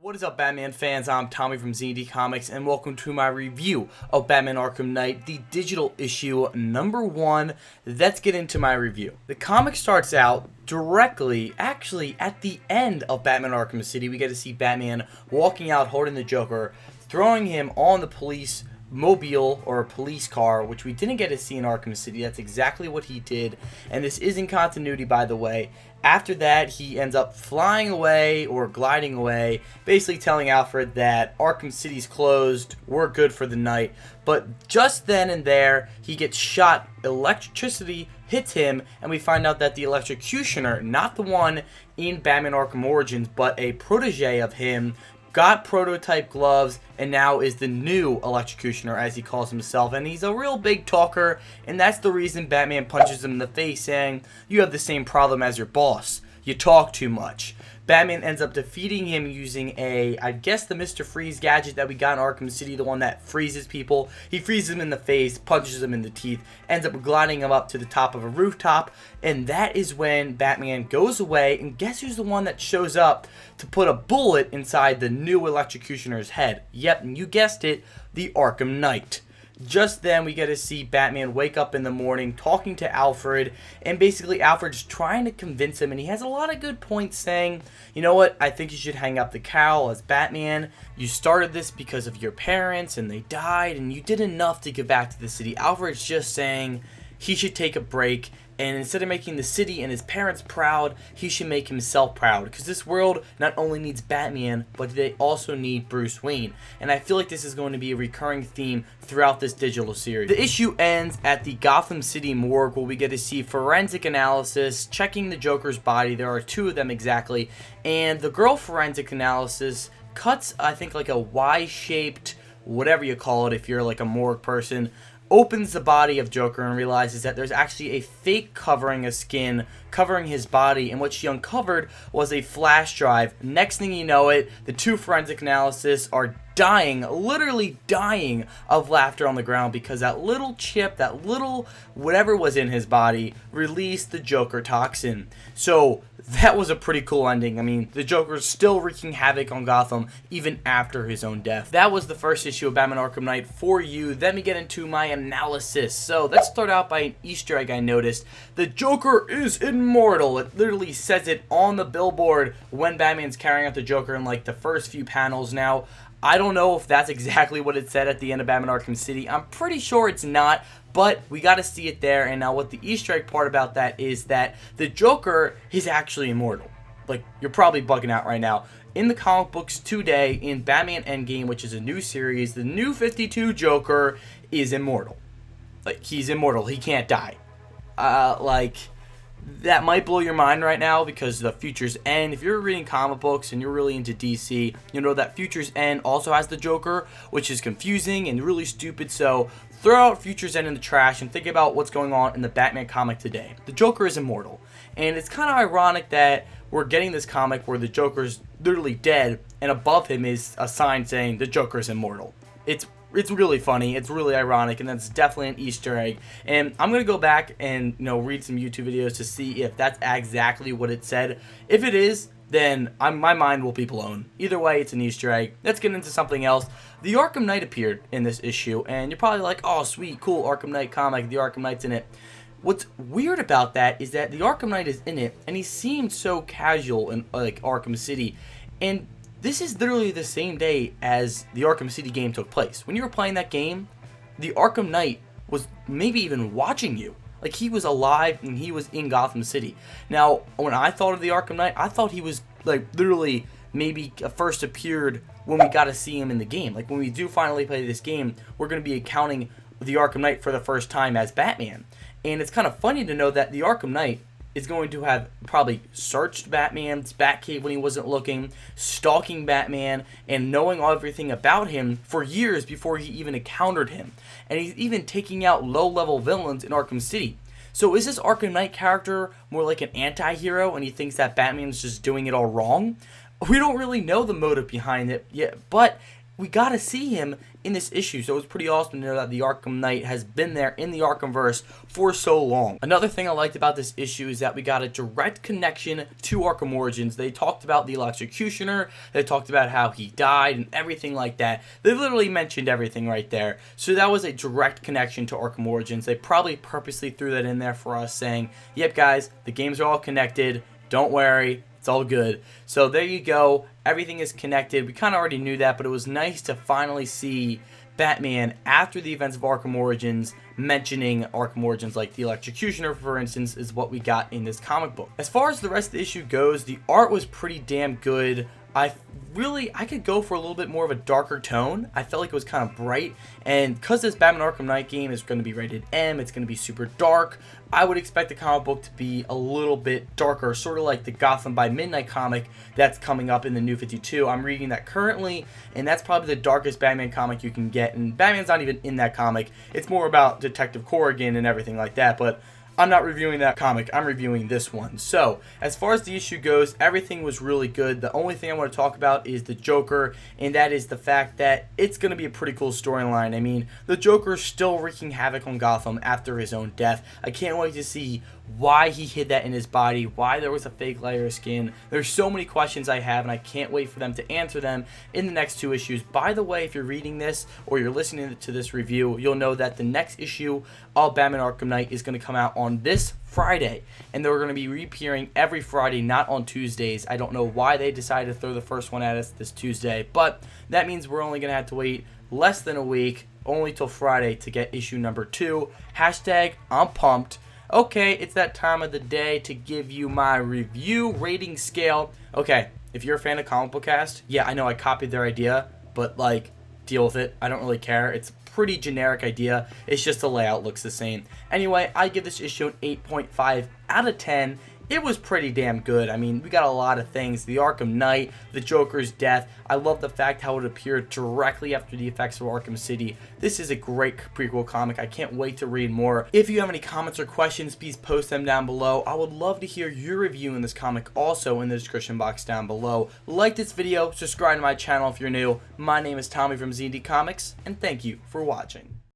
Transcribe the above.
What is up, Batman fans? I'm Tommy from Z&D Comics, and welcome to my review of Batman Arkham Knight, the digital issue #1. Let's get into my review. The comic starts out directly, actually, at the end of Batman Arkham City. We get to see Batman walking out holding the Joker, throwing him on the police mobile or a police car, which we didn't get to see in Arkham City. That's exactly what he did, and this is in continuity, by the way. After that, he ends up flying away or gliding away, basically telling Alfred that Arkham City's closed, we're good for the night. But just then and there, he gets shot, electricity hits him, and we find out that the electrocutioner, not the one in Batman Arkham Origins, but a protege of him, got prototype gloves and now is the new electrocutioner, as he calls himself, and he's a real big talker, and that's the reason Batman punches him in the face, saying, "You have the same problem as your boss, you talk too much." Batman ends up defeating him using I guess the Mr. Freeze gadget that we got in Arkham City, the one that freezes people. He freezes him in the face, punches him in the teeth, ends up gliding him up to the top of a rooftop, and that is when Batman goes away, and guess who's the one that shows up to put a bullet inside the new electrocutioner's head? Yep, and you guessed it, the Arkham Knight. Just then, we get to see Batman wake up in the morning talking to Alfred, and basically Alfred's trying to convince him, and he has a lot of good points saying, you know what, I think you should hang up the cowl as Batman. You started this because of your parents, and they died, and you did enough to give back to the city. Alfred's just saying he should take a break, and instead of making the city and his parents proud, he should make himself proud. Because this world not only needs Batman, but they also need Bruce Wayne. And I feel like this is going to be a recurring theme throughout this digital series. The issue ends at the Gotham City morgue, where we get to see forensic analysis checking the Joker's body. There are two of them exactly. And the girl forensic analysis cuts, I think, like a Y-shaped, whatever you call it if you're like a morgue person, opens the body of Joker and realizes that there's actually a fake covering of skin covering his body, and what she uncovered was a flash drive. Next thing you know it, the two forensic analysts are dying, literally dying of laughter on the ground because that little chip, that little whatever was in his body, released the Joker toxin. So that was a pretty cool ending. I mean, the Joker's still wreaking havoc on Gotham even after his own death. That was the first issue of Batman Arkham Knight for you. Then we get into my analysis. So let's start out by an Easter egg I noticed. The Joker is immortal. It literally says it on the billboard when Batman's carrying out the Joker in like the first few panels. Now, I don't know if that's exactly what it said at the end of Batman Arkham City. I'm pretty sure it's not, but we got to see it there. And now what the Easter egg part about that is that the Joker is actually immortal. Like, you're probably bugging out right now. In the comic books today, in Batman Endgame, which is a new series, the new 52 Joker is immortal. Like, he's immortal. He can't die. That might blow your mind right now because the Futures End, if you're reading comic books and you're really into DC, you know that Futures End also has the Joker, which is confusing and really stupid. So throw out Futures End in the trash and think about what's going on in the Batman comic today. The Joker is immortal, and it's kind of ironic that we're getting this comic where the Joker's literally dead and above him is a sign saying the Joker is immortal. It's really funny, it's really ironic, and that's definitely an Easter egg. And I'm going to go back and read some YouTube videos to see if that's exactly what it said. If it is, then my mind will be blown. Either way, it's an Easter egg. Let's get into something else. The Arkham Knight appeared in this issue, and you're probably like, oh sweet, cool, Arkham Knight comic, the Arkham Knight's in it. What's weird about that is that the Arkham Knight is in it, and he seemed so casual in like Arkham City, and this is literally the same day as the Arkham City game took place. When you were playing that game, the Arkham Knight was maybe even watching you. Like, he was alive and he was in Gotham City. Now, when I thought of the Arkham Knight, I thought he was, like, literally maybe first appeared when we got to see him in the game. Like, when we do finally play this game, we're going to be accounting the Arkham Knight for the first time as Batman. And it's kind of funny to know that the Arkham Knight is going to have probably searched Batman's Batcave when he wasn't looking, stalking Batman, and knowing everything about him for years before he even encountered him. And he's even taking out low-level villains in Arkham City. So is this Arkham Knight character more like an anti-hero and he thinks that Batman's just doing it all wrong? We don't really know the motive behind it yet, but we got to see him in this issue. So it was pretty awesome to know that the Arkham Knight has been there in the Arkhamverse for so long. Another thing I liked about this issue is that we got a direct connection to Arkham Origins. They talked about the Electrocutioner, they talked about how he died and everything like that. They literally mentioned everything right there. So that was a direct connection to Arkham Origins. They probably purposely threw that in there for us, saying, yep guys, the games are all connected, don't worry, it's all good. So there you go. Everything is connected. We kind of already knew that, but it was nice to finally see Batman after the events of Arkham Origins mentioning Arkham Origins, like the Electrocutioner, for instance, is what we got in this comic book. As far as the rest of the issue goes, the art was pretty damn good. I could go for a little bit more of a darker tone. I felt like it was kind of bright, and because this Batman Arkham Knight game is going to be rated M, it's going to be super dark, I would expect the comic book to be a little bit darker, sort of like the Gotham by Midnight comic that's coming up in the New 52. I'm reading that currently, and that's probably the darkest Batman comic you can get, and Batman's not even in that comic. It's more about Detective Corrigan and everything like that, but I'm not reviewing that comic, I'm reviewing this one. So, as far as the issue goes, everything was really good. The only thing I want to talk about is the Joker, and that is the fact that it's going to be a pretty cool storyline. I mean, the Joker's still wreaking havoc on Gotham after his own death. I can't wait to see why he hid that in his body, why there was a fake layer of skin. There's so many questions I have, and I can't wait for them to answer them in the next 2 issues. By the way, if you're reading this or you're listening to this review, you'll know that the next issue of Batman Arkham Knight is going to come out on this Friday, and they're going to be reappearing every Friday, not on Tuesdays. I don't know why they decided to throw the first one at us this Tuesday, but that means we're only going to have to wait less than a week, only till Friday, to get issue number 2. Hashtag I'm pumped. Okay, it's that time of the day to give you my review rating scale. Okay, if you're a fan of Comic Book Cast, yeah, I know I copied their idea, but like, deal with it. I don't really care. It's a pretty generic idea. It's just the layout looks the same. Anyway, I give this issue an 8.5 out of 10. It was pretty damn good. I mean, we got a lot of things. The Arkham Knight, the Joker's death. I love the fact how it appeared directly after the effects of Arkham City. This is a great prequel comic. I can't wait to read more. If you have any comments or questions, please post them down below. I would love to hear your review in this comic also in the description box down below. Like this video, subscribe to my channel if you're new. My name is Tommy from Z&D Comics, and thank you for watching.